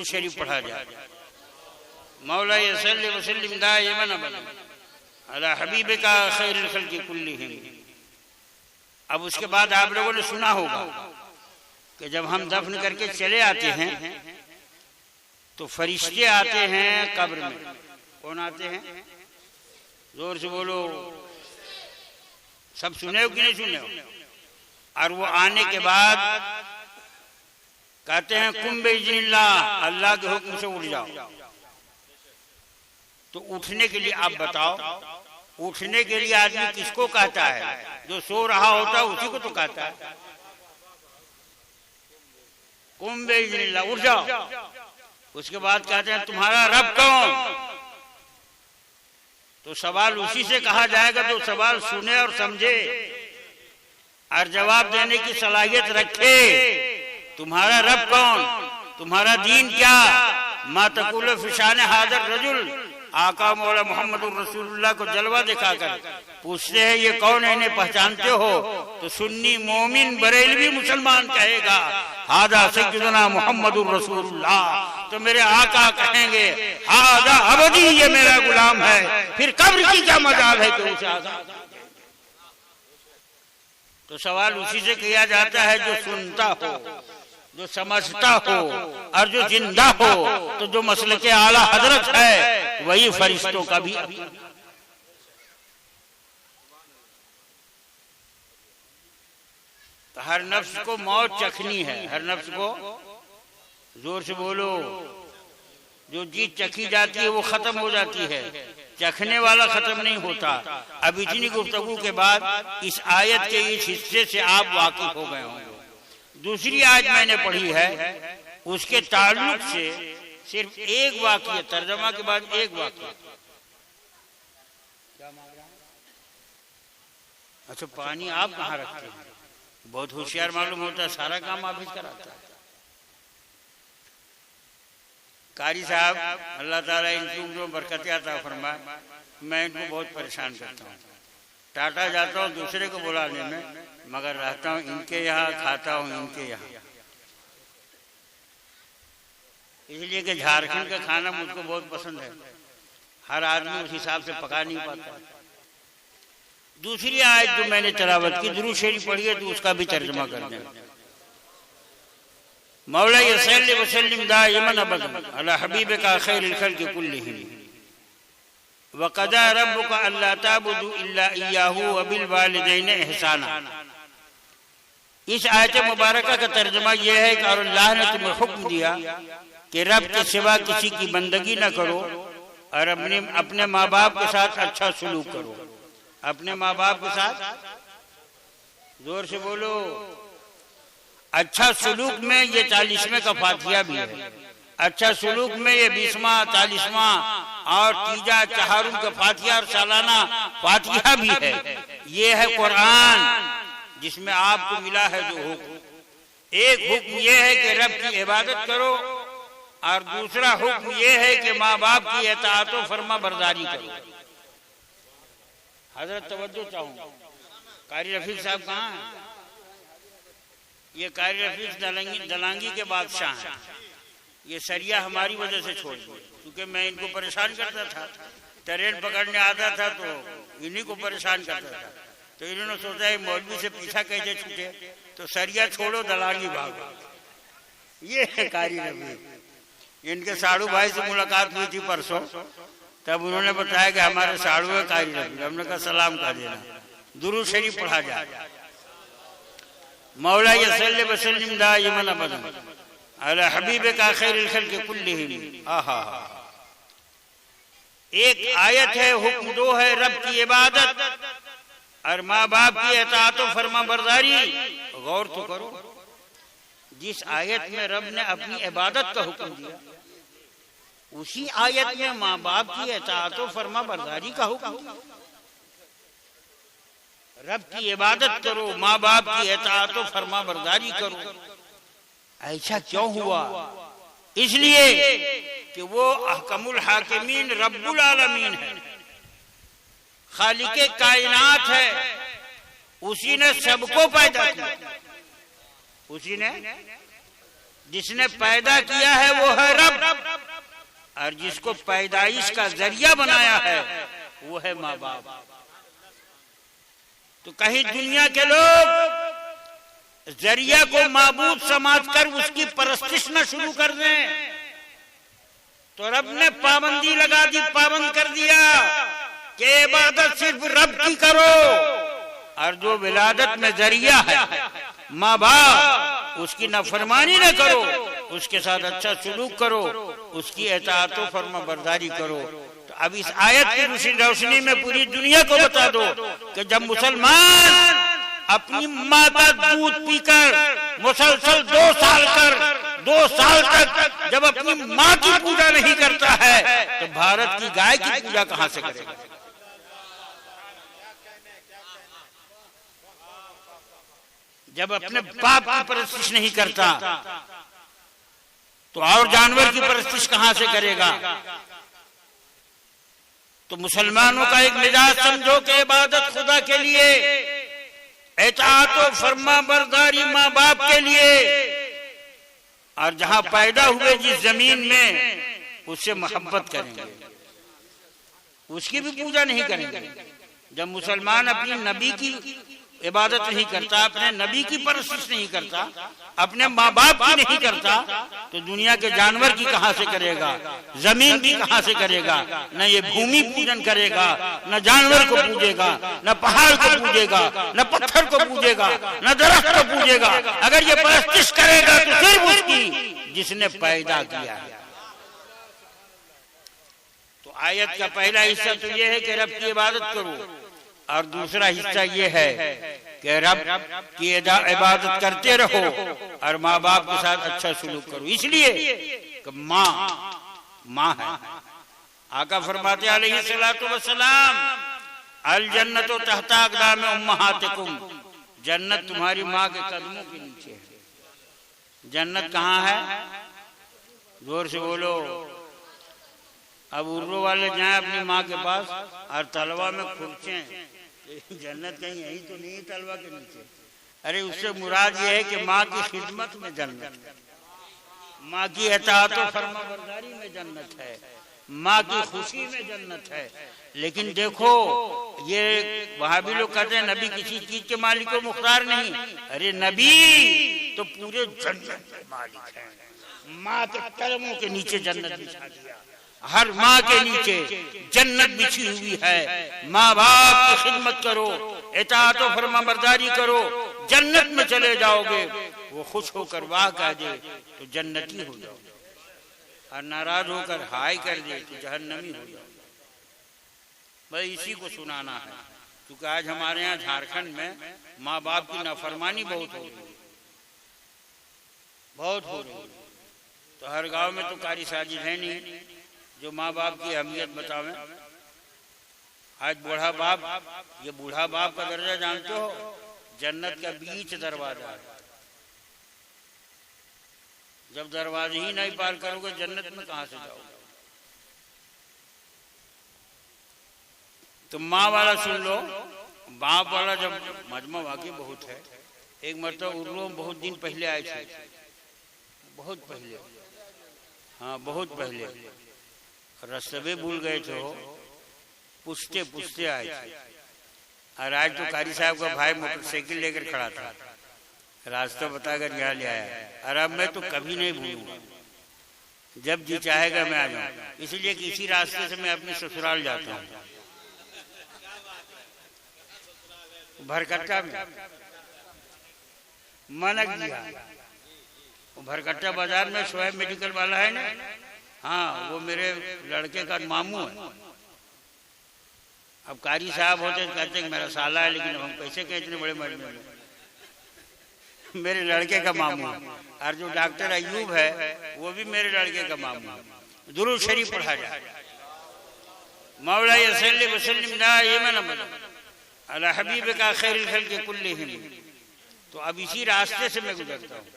दुरूद शरीफ पढ़ा जाए। मौला सल्लि व सल्लिम दाइमन अबदा अला हबीबिका खैरुल खल्क़ि कुल्लिहिम। अब उसके बाद आप लोगों ने सुना होगा कि जब हम दफन करके चले आते हैं तो फरिश्ते आते हैं कब्र में। कौन आते हैं? जोर से बोलो, सब सुने हो कि नहीं सुने हो? और वो आने के बाद कहते हैं कुम बिइज़्निल्लाह, अल्लाह के हुक्म से उठ जाओ। तो उठने के लिए आप बताओ, उठने के लिए आदमी किसको कहता है? जो सो रहा होता है उसी को तो कहता है। कुम बिइज़्निल्लाह, उठ जाओ। उसके बाद कहते हैं तुम्हारा रब कौन? तो सवाल उसी से कहा जाएगा जो सवाल सुने और समझे और जवाब देने की सलाहियत रखे। तुम्हारा रब कौन? तुम्हारा दीन क्या? मा तक़ूल फ़ी शान हाज़र रजुल। आका मौला मोहम्मद रसूलुल्लाह को जलवा दिखाकर पूछते हैं ये कौन है, इन्हें पहचानते हो? तो सुन्नी मोमिन बरेलवी मुसलमान कहेगा हादा सय्यदुना मोहम्मद रसूलुल्लाह। तो मेरे आका कहेंगे हादा अबदी, ये मेरा गुलाम है। फिर कब्र की क्या मजाल है कि उसे आजाद। तो सवाल उसी से किया जाता है जो सुनता हो, जो समझता हो और जो जिंदा हो। तो जो मसले के आला हजरत है वही फरिश्तों का भी। तो हर नफ्स को मौत चखनी है, हर नफ्स को, जोर से बोलो, जो चीज चखी जाती है वो खत्म हो जाती है, चखने वाला खत्म नहीं होता। अब इतनी गुफ्तगू के बाद इस आयत के इस हिस्से से आप वाकिफ हो गए होंगे। दूसरी आयत मैंने पढ़ी है, उसके ताल्लुक से सिर्फ एक वाक्य, तर्जमा के बाद एक वाक्य। अच्छा, पानी आप कहाँ रखते हैं? बहुत होशियार मालूम होता है, सारा काम आप ही कराता है। कारी साहब अल्लाह ताला इनको बरकत अता फरमाए, मैं इनको बहुत परेशान करता हूँ। टाटा जाता हूँ दूसरे को बुलाने में, मगर रहता हूँ इनके यहाँ, खाता हूँ इनके यहाँ। इसलिए कि झारखंड का खाना मुझको बहुत पसंद है, हर आदमी उस हिसाब से पका नहीं पाता। दूसरी आयत जो मैंने तिलावत की, दुरूद शरीफ पढ़ी है, तो उसका भी तर्जुमा कर दें। मौला सल्लि व सल्लिम दाइमन अबदा अला हबीबिका खैरुल खल्क़ि कुल्लिहिम व क़ज़ा रब्बुका अल्ला ताबुदू इल्ला इय्याहु व बिल वालिदैनि इहसाना। इस आयत मुबारका का तर्जुमा यह है कि और अल्लाह ने तुम्हें हुक्म दिया कि रब के सिवा किसी की बंदगी न करो और अपने माँ बाप के साथ अच्छा सलूक करो। अपने माँ बाप के साथ, जोर से बोलो, अच्छा सलूक में ये 40वें का फातिहा भी है। अच्छा सलूक में ये 20वां, 40वां और तीजा चहारुम का फातिहा और सालाना फातिहा भी है। ये है कुरान जिसमें आपको मिला है जो हुक्म। एक हुक्म ये है कि रब की इबादत करो और दूसरा हुक्म ये है कि माँ बाप की इताअत व फर्मा बरदारी करो। हजरत तवज्जो चाहूँ, कारी रफीक साहब कहाँ हैं? ये कारी रफीक दलांगी के बादशाह हैं। ये सरिया हमारी वजह से छोड़ दिए, क्योंकि मैं इनको परेशान करता था। ट्रेन पकड़ने आता था तो इन्हीं को परेशान करता था। तो इन्होंने सोचा है मौलवी से पीछा कैसे छूटे, तो सरिया छोड़ो दलांगी भागो। ये है कारी रफीक। इनके साड़ू भाई से मुलाकात हुई थी परसों, तब उन्होंने बताया कि हमारे साड़ू है कारी रफीक। हमने कहा सलाम कह देना, दुरूद शरीफ पढ़ा जाए। मौला सल्लि व सल्लिम दाइमन अबदा अला हबीबिका खैरुल खल्क़ि कुल्लिहिम। आहा, एक आयत है, हुक्म दो है, रब की इबादत और माँ बाप की इताअत व फर्मा बरदारी। गौर तो करो, जिस आयत में रब ने अपनी इबादत का हुक्म दिया, उसी आयत में माँ बाप की इताअत व फर्मा बरदारी का हुक्म। रब की इबादत करो, माँ बाप की इताअत व फर्मा बरदारी करो। ऐसा क्यों हुआ? इसलिए कि वो अहकमुल हाकिमीन रब्बुल आलमीन है, खालिके कायनात है। उसी ने सबको पैदा किया, उसी ने, जिसने पैदा किया है वो है रब। और जिसको पैदाइश का जरिया बनाया है वो है माँ बाप। तो कहीं दुनिया के लोग जरिया को माबूद समझकर उसकी परस्तिश न शुरू कर दें, तो रब ने पाबंदी लगा दी, पाबंद कर दिया कि इबादत सिर्फ रब की करो, और जो विलादत में जरिया है माँ बाप उसकी नाफरमानी न करो, उसके साथ अच्छा सलूक करो, उसकी इताअत व फर्माबरदारी करो। तो अब इस आयत की रोशनी में पूरी दुनिया को बता दो कि जब मुसलमान अपनी माँ का दूध पीकर मुसलसल 2 साल तक जब अपनी माँ की पूजा नहीं करता है तो भारत की गाय की पूजा कहां से करेगा? जब अपने बाप की परस्तिश नहीं करता तो और जानवर की परस्तिश कहां से करेगा? तो मुसलमानों का एक मिजाज समझो कि इबादत खुदा के लिए, इताअत व फर्माबरदारी माँ बाप के लिए, और जहां पैदा हुए जिस जमीन में उससे मोहब्बत करेंगे, उसकी भी पूजा नहीं करेंगे। जब मुसलमान अपने नबी की इबादत नहीं करता, अपने नबी की परस्तिश नहीं करता, अपने माँ बाप की नहीं करता, तो दुनिया के जानवर की कहां से करेगा? जमीन की कहां से करेगा? न ये भूमि पूजन करेगा, न जानवर को पूजेगा, न पहाड़ को पूजेगा, न पत्थर को पूजेगा, न दरख्त को पूजेगा। अगर ये परस्तिश करेगा तो सिर्फ उसकी जिसने पैदा किया है। तो आयत का पहला हिस्सा तो ये है कि रब की इबादत करो, और दूसरा हिस्सा ये है कि रब की इबादत करते रहो और माँ बाप के साथ अच्छा सलूक करो। इसलिए कि माँ है। आका फरमाते अलैहिस्सलातु वस्सलाम, अल जन्नतु तहता अक़दाम उम्महातिकुम, जन्नत तुम्हारी माँ के कदमों के नीचे है। जन्नत कहाँ है? जोर से बोलो। अब उर्दू वाले जाएं अपनी माँ के पास और तलवा में खुर्चें, जन्नत कहीं यही तो नहीं, तलवा के नीचे। अरे उससे मुराद ये है कि माँ की खिदमत में जन्नत है, माँ की इताअत व फर्माबरदारी में जन्नत है, माँ की खुशी में जन्नत है। लेकिन देखो ये वहां भी लोग कहते हैं नबी किसी चीज के मालिक को मुख्तार नहीं। अरे नबी तो पूरे जन्नत के मालिक है। माँ के कदमों के नीचे जन्नत बिछा दिया, हर माँ के नीचे जन्नत बिछी हुई है। माँ बाप की खिदमत करो, इताअत व फर्माबरदारी करो, जन्नत में चले जाओगे। वो खुश होकर वाह कह दे तो जन्नती हो जाओगे, और नाराज होकर हाय कर दे तो जहन्नमी हो जाओगे। भाई इसी को सुनाना है, क्योंकि आज हमारे यहाँ झारखंड में माँ बाप की नाफरमानी बहुत हो रही है, बहुत हो रही है। तो हर गांव में तो कारी साजिद है नहीं जो माँ बाप की अहमियत बतावे। आज बूढ़ा बाप, ये बूढ़ा बाप का दर्जा जानते हो? जन्नत का बीच दरवाजा है। जब दरवाजे ही नहीं पार करोगे जन्नत में कहां से जाओगे? तो माँ वाला सुन लो, बाप वाला जब मजमा वाकई बहुत है। एक मरतबा उर्दू में बहुत दिन पहले आए थे, बहुत पहले, हाँ बहुत पहले, रस्ते भूल गए थे, पूछते पूछते आए थे। और आज तो कारी साहब का भाई मोटरसाइकिल लेकर खड़ा था, रास्ता बताकर यहाँ ले आया। और अब मैं तो कभी नहीं भूलूंगा, जब जी चाहेगा मैं आ जाऊंगा। इसलिए कि इसी रास्ते से मैं अपने ससुराल जाता हूँ, भरकट्टा में। मना किया, भरकट्टा बाजार में शोएब मेडिकल वाला है ना, हाँ वो मेरे लड़के का मामू है। अब कारी साहब होते कहते मेरा साला है, लेकिन हम पैसे के इतने बड़े मजमे में, मेरे लड़के का मामू है। और जो डॉक्टर अयूब है वो भी मेरे लड़के का मामू है। दुरूद शरीफ पढ़ा जाए, मौला यसल्ली वसल्लिम दाइमन अला हबीबिका खैरिल खल्क़ि कुल्लिहिम। तो अब इसी रास्ते से मैं गुजरता हूँ,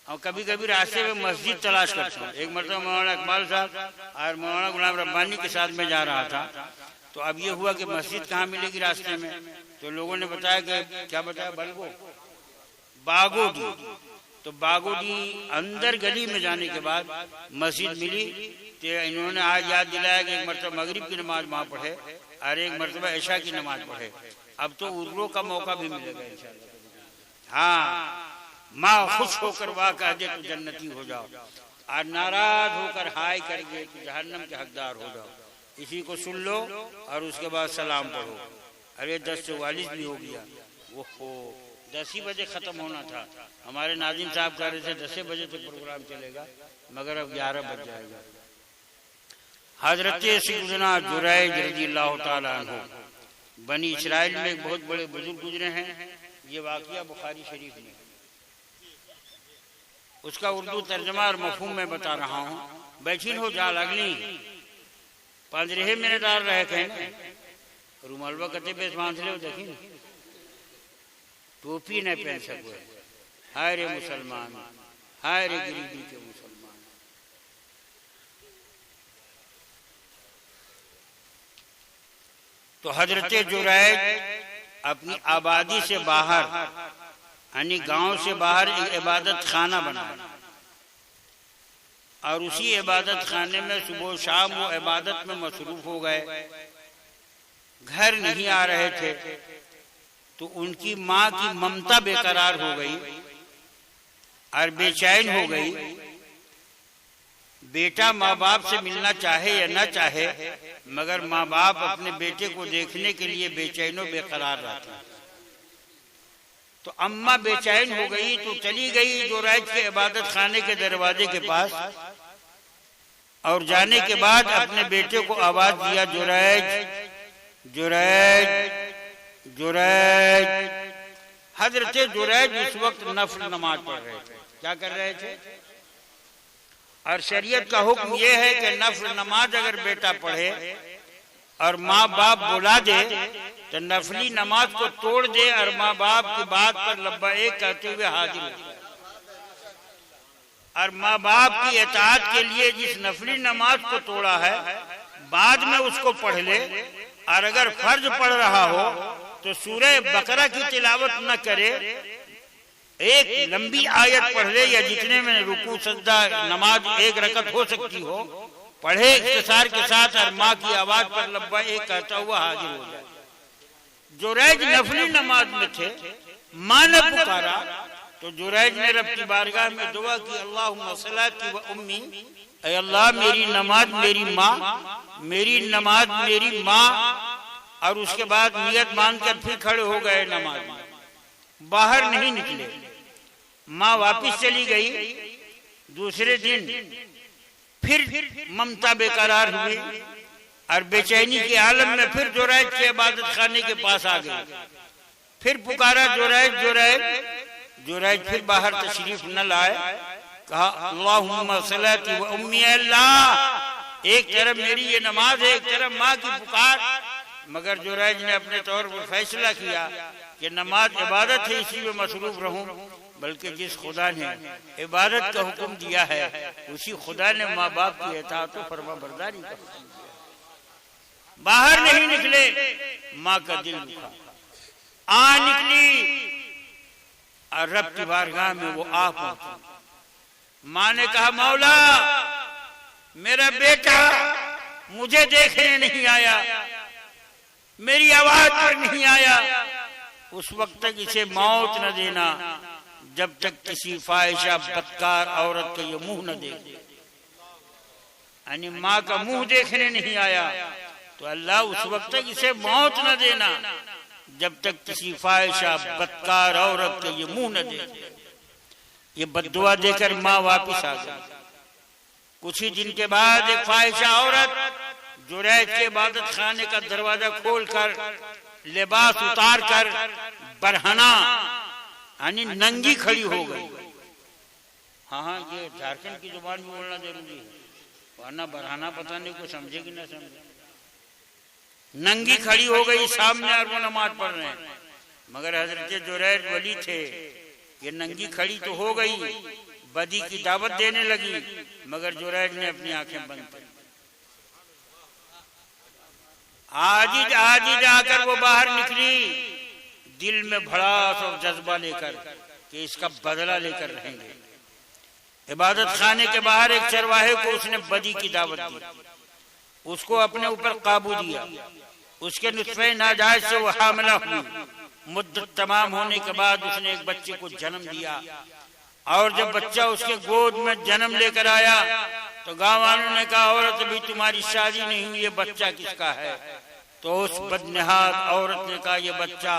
और कभी कभी रास्ते में मस्जिद तलाश करता हूँ। एक मरतबा मौलाना इकबाल साहब और मौलाना गुलाम रब्बानी के साथ में जा रहा था, तो अब ये हुआ कि मस्जिद कहाँ मिलेगी रास्ते में? तो लोगों ने बताया कि क्या बताया, बलगो बागोडी। तो बागोडी अंदर गली में जाने के बाद मस्जिद मिली तो इन्होंने आज याद दिलाया कि एक मरतबा मगरिब की नमाज वहाँ पढ़े और एक मरतबा ऐशा की नमाज पढ़े। अब तो उर्दू का मौका भी मिलेगा इंशाअल्लाह। हाँ, माँ खुश होकर वाह कह दे तो जन्नती हो जाओ, और नाराज होकर हाय कर दे तो जहन्नम के हकदार हो जाओ। इसी को सुन लो और उसके बाद सलाम पढ़ो। अरे 10:44 भी हो गया। वो 10 ही बजे खत्म होना था। हमारे नाज़िम साहब कह रहे थे 10 बजे तक प्रोग्राम चलेगा, मगर अब 11 बज जाएगा। हजरत सैयदना जुरैज रज़ियल्लाहु ताला अन्हु बनी इस्राइल में एक बहुत बड़े बुजुर्ग गुजरे हैं। ये वाक़िया बुखारी शरीफ में, उसका उर्दू तर्जमा और मफहूम में बता रहा हूँ। बैठी हो जा लगली 15 मिनट आ रहे थे। रुमालवा कते बेस बांध ले देखी, टोपी नहीं पहन सको। हाय रे मुसलमान, हाय रे गरीबी के मुसलमान। तो हजरत जुरैज अपनी आबादी से बाहर यानी गांव से बाहर एक इबादत खाना बनाया, और उसी इबादत खाने में सुबह शाम वो इबादत में मसरूफ हो गए। घर नहीं आ रहे थे तो उनकी माँ की ममता बेकरार हो गई और बेचैन हो गई। बेटा माँ बाप से मिलना चाहे या न चाहे, मगर माँ बाप अपने बेटे को देखने के लिए बेचैनो बेकरार रहते हैं। तो अम्मा बेचैन हो गई तो चली गई जुरैज के इबादत खाने के दरवाजे के पास, और जाने के बाद अपने बेटे को आवाज दिया, जुरैज जुरैज जुरैज। हजरत जुरैज इस वक्त नफल नमाज पढ़ रहे थे। क्या कर रहे थे? और शरीयत का हुक्म यह है कि नफल नमाज अगर बेटा पढ़े और माँ बाप बुला दे तो नफली नमाज को तोड़ दे और माँ बाप की बात पर लब्बैक कहते हुए हाजिर हो। और माँ बाप की इताअत के लिए जिस नफली नमाज को तोड़ा है बाद में उसको पढ़ ले, और अगर फर्ज पढ़ रहा हो तो सूरह बकरा की तिलावत न करे, एक लंबी आयत पढ़ ले या जितने में रुकू सजदा नमाज एक रकत हो सकती हो पढ़े इख्तिसार के साथ, और माँ की आवाज पर लब्बैक कहता हुआ हाजिर हो जाए। जुरैज नफली नमाज में थे, माँ ने पुकारा तो जुरैज ने रब की बारगाह में दुआ की, अल्लाहुम्मा सलाती व उम्मी, ऐ अल्लाह मेरी नमाज मेरी माँ, मेरी नमाज मेरी माँ। और उसके बाद नियत मानकर फिर खड़े हो गए नमाज में, बाहर नहीं निकले। माँ वापिस चली गई। दूसरे दिन फिर ममता बेकरार हुई और बेचैनी के आलम में फिर जुरैज के इबादत खाने के पास आ गए। फिर पुकारा जुरैज जुरैज। जुरैज फिर बाहर तशरीफ न लाए। कहा, अल्लाहुम्मा सलाती व उम्मी, अल्लाह एक तरफ मेरी ये नमाज है, एक तरफ माँ की पुकार। मगर जुरैज ने अपने तौर पर फैसला किया कि नमाज इबादत है, इसी में मसरूफ रहूं, बल्कि जिस खुदा ने इबादत का हुक्म दिया है उसी खुदा ने माँ बाप की इताअत और फरमाबरदारी का हुक्म दिया। बाहर नहीं निकले, माँ का दिल दुखा। आ निकली और रब की बारगाह में वो आ पहुंची। माँ ने कहा, मौला मेरा बेटा मुझे देखने नहीं आया, मेरी आवाज पर नहीं आया। उस वक्त तक इसे मौत न देना जब तक किसी फाहिशा बदकार औरत का ये मुंह न देखे। यानी माँ का मुंह देखने नहीं आया तो अल्लाह उस वक्त तक इसे मौत न देना जब तक किसी फाहिशा बदकार औरत का ये मुंह न देखे। ये बद्दुआ देकर माँ वापिस आ गई। कुछ ही दिन के बाद एक फाहिशा औरत जुरैज के इबादत खाने का दरवाजा खोलकर लिबास उतार कर बरहना यानी नंगी खड़ी हो गई। हाँ, ये झारखंड की जुबान में बोलना जरूरी है, वरना बरहना पता नहीं को समझे कि ना समझे। नंगी खड़ी हो गई सामने और वो नमाज पढ़ रहे हैं। मगर हजरत जुरैज वली थे, ये नंगी खड़ी तो हो गई, बदी की दावत देने लगी, मगर जुरैज ने अपनी आंखें बंद कर। आज ही जाकर वो बाहर निकली, दिल में भड़ास और जज्बा लेकर कि इसका बदला लेकर रहेंगे। इबादत खाने के बाहर एक चरवाहे को उसने बदी की दावत दी, उसको अपने ऊपर काबू दिया, उसके नुत्फे नाजायज से वो हामिला हुई। मुद्दत तमाम होने के बाद उसने एक बच्चे को जन्म दिया, और जब बच्चा उसके गोद में जन्म लेकर आया तो गांव वालों ने कहा, औरत अभी तुम्हारी शादी नहीं हुई, ये बच्चा किसका है? तो उस बदनहाद औरत ने कहा, ये बच्चा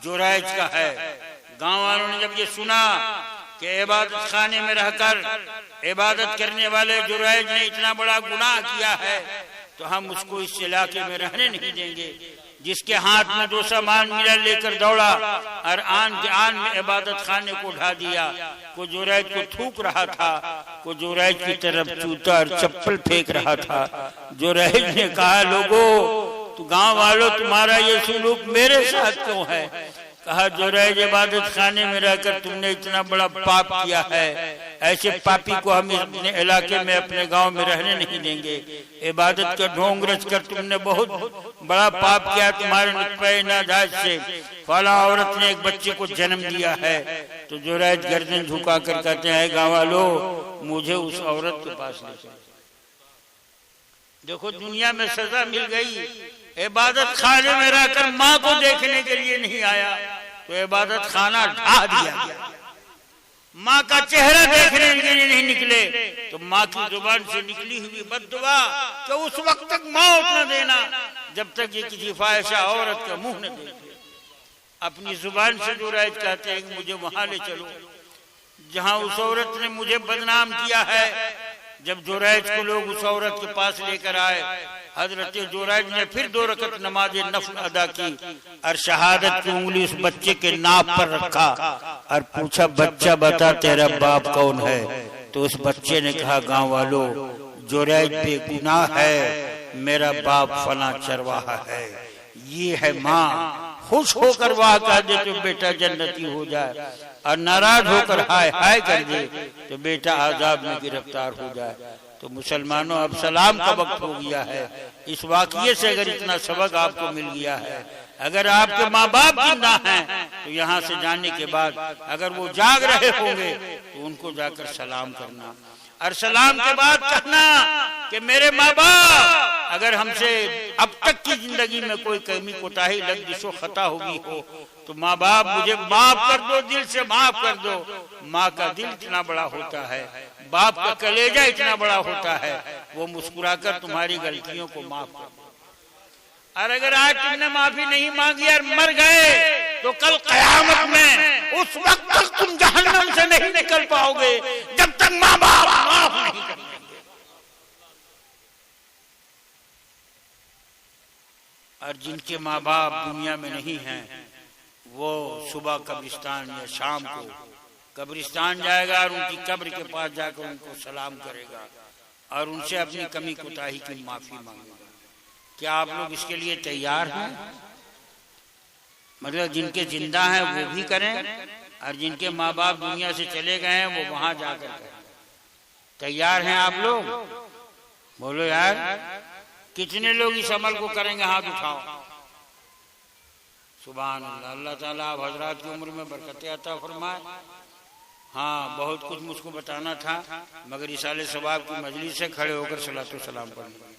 जुरैज का है। गांव वालों ने जब ये सुना कि इबादत खाने में रहकर इबादत करने वाले जुरैज ने इतना बड़ा गुनाह किया है, तो हम उसको इस इलाके में रहने नहीं देंगे। जिसके हाथ में 2 सामान मिला लेकर दौड़ा और आन के आन में इबादत खाने को ढा दिया। को जुरैज को थूक रहा था, को जुरैज की तरफ जूता और चप्पल फेंक रहा था। जुरैज ने कहा, लोगों, तो गांव वालों, तुम्हारा ये सुलूक मेरे साथ क्यों है? कहा, जुरैज इबादत खाने में रहकर तुमने इतना बड़ा पाप किया है, ऐसे पापी को हम अपने इलाके में अपने गांव में रहने नहीं देंगे। इबादत का ढोंग रच कर तुमने बहुत बड़ा पाप किया तुम्हारे नुत्फे नाजायज से। फला औरत ने एक बच्चे को जन्म दिया है। तो जुरैज गर्दन झुका कर कहते हैं, गांव वालों, मुझे उस औरत के पास ले चलो। देखो, दुनिया में सजा मिल गई। इबादत खाने में रहकर माँ को देखने के लिए नहीं आया, तो इबादत खाना ढा दिया गया। माँ का चेहरा देखने के लिए नहीं निकले, तो माँ की जुबान से निकली हुई बद्दुआ कि उस वक्त तक मौत न देना जब तक ये किसी फाहिशा औरत का मुंह न देखे। अपनी जुबान से जुरैज कहते हैं कि मुझे वहां ले चलो जहां उस औरत ने मुझे बदनाम किया है। जब जुरैज को लोग उस औरत के पास लेकर आए, हजरत जुरैज ने फिर 2 रकत नमाज नफल अदा की और शहादत की उंगली उस बच्चे के नाक पर रखा और पूछा, बच्चा बता तेरा बाप कौन है? तो उस बच्चे ने कहा, गांव वालों, जुरैज बेगुनाह है, मेरा बाप फला चरवाहा है। ये है माँ, खुश होकर वाह कह दे तो बेटा जन्नती हो जाए, और नाराज होकर हाय हाय कर दे तो बेटा आजाब में गिरफ्तार हो जाए। तो मुसलमानों, अब सलाम का वक्त हो गया है। इस वाक़ये से अगर इतना सबक आपको मिल गया है, अगर आपके माँ बाप जिंदा हैं तो यहाँ से जाने के बाद अगर वो जाग रहे होंगे तो उनको जाकर सलाम करना, और सलाम के बाद कहना कि मेरे माँ बाप, अगर हमसे अब तक की जिंदगी में कोई कमी कोताही लग़ज़िश खता हुई हो तो माँ बाप मुझे माफ कर दो, दिल से माफ कर दो। माँ का दिल इतना बड़ा होता है, बाप का कलेजा इतना बड़ा होता है, वो मुस्कुराकर तुम्हारी गलतियों को माफ कर दो। और अगर आज तुमने माफी नहीं मांगी और मर गए तो कल कयामत में उस वक्त तक तुम जहन्नम से नहीं निकल पाओगे जब तक माँ बाप माफ नहीं करेंगे। और जिनके माँ बाप दुनिया में नहीं हैं, वो सुबह कब्रिस्तान या शाम को कब्रिस्तान जाएगा और उनकी कब्र के पास जाकर उनको सलाम करेगा और उनसे अपनी कमी कोताही की माफी मांगेगा। क्या आप लोग इसके लिए तैयार हैं? मतलब जिनके जिंदा हैं वो भी करें, और जिनके माँ बाप दुनिया से चले गए हैं वो वहां जाकर करें। तैयार हैं आप लोग? बोलो यार, कितने लोग इस अमल को करेंगे? हाथ उठाओ। सुभान अल्लाह। अल्लाह ताला आप हजरात की उम्र में बरकत अता फरमाए। हाँ, बहुत कुछ मुझको बताना था, मगर इसाले सवाब की मजलिस से खड़े होकर सलातो सलाम पढ़ना।